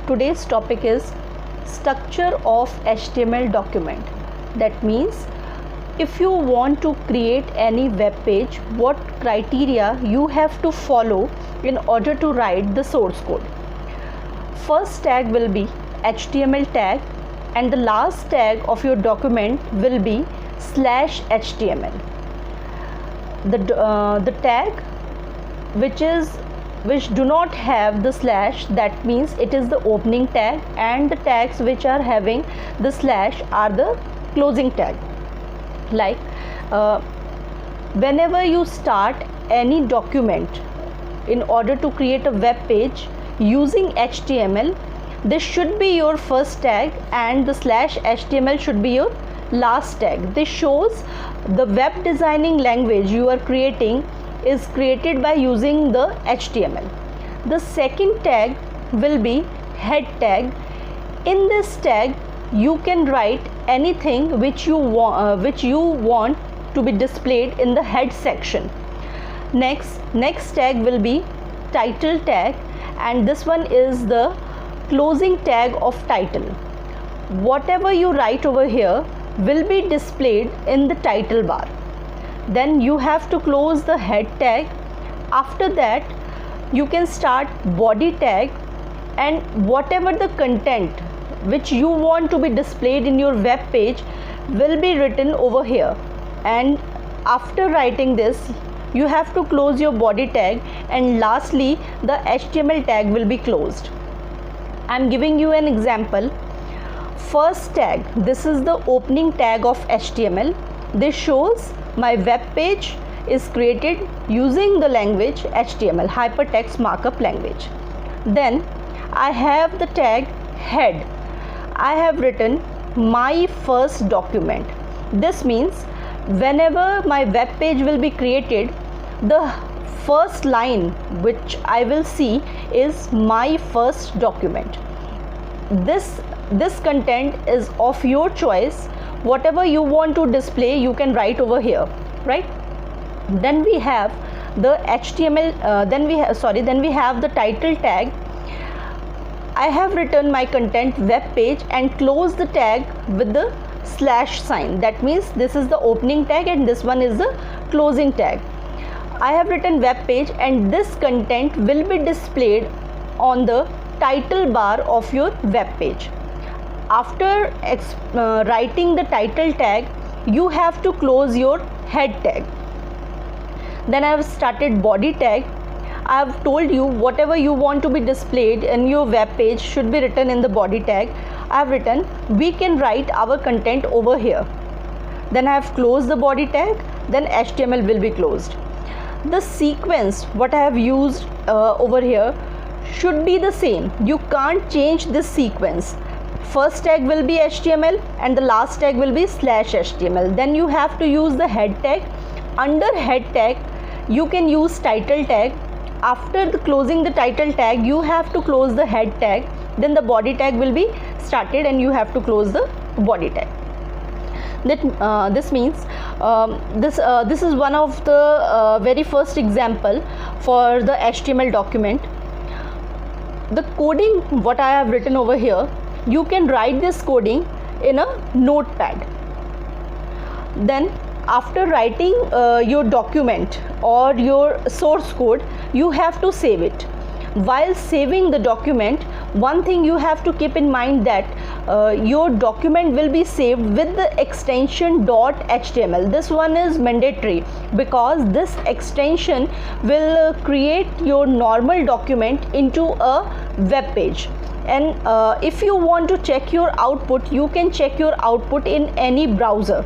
Today's topic is structure of HTML document. That means if you want to create any web page, what criteria you have to follow in order to write the source code. First tag will be HTML tag and the last tag of your document will be /HTML. The tag which do not have the slash, that means it is the opening tag, and the tags which are having the slash are the closing tag. Like whenever you start any document in order to create a web page using HTML, this should be your first tag and the /HTML should be your last tag. This shows the web designing language you are creating is created by using the HTML. The second tag will be head tag. In this tag you can write anything which you want to be displayed in the head section. Next tag will be title tag, and this one is the closing tag of title. Whatever you write over here will be displayed in the title bar. Then you have to close the head tag. After that you can start body tag, and whatever the content which you want to be displayed in your web page will be written over here. And after writing this you have to close your body tag, and lastly the HTML tag will be closed. I am giving you an example. First tag, this is the opening tag of HTML. This shows my web page is created using the language HTML, hypertext markup language. Then I have the tag head. I have written my first document. This means whenever my web page will be created, the first line which I will see is my first document. This content is of your choice. Whatever you want to display you can write over here, right? Then we have the HTML, then we have the title tag. I have written my content web page and close the tag with the slash sign. That means this is the opening tag and this one is the closing tag. I have written web page, and this content will be displayed on the title bar of your web page. After writing the title tag, you have to close your head tag. Then I have started body tag. I have told you whatever you want to be displayed in your web page should be written in the body tag. I have written we can write our content over here. Then I have closed the body tag, then HTML will be closed. The sequence what I have used over here should be the same. You can't change this sequence. First tag will be HTML and the last tag will be /HTML. Then you have to use the head tag. Under head tag you can use title tag. After closing the title tag you have to close the head tag. Then the body tag will be started and you have to close the body tag. This means this is one of the very first example for the HTML document. The coding what I have written over here, you can write this coding in a notepad. Then after writing your document or your source code, you have to save it. While saving the document, one thing you have to keep in mind that your document will be saved with the extension .html. This one is mandatory because this extension will create your normal document into a web page. And if you want to check your output, you can check your output in any browser.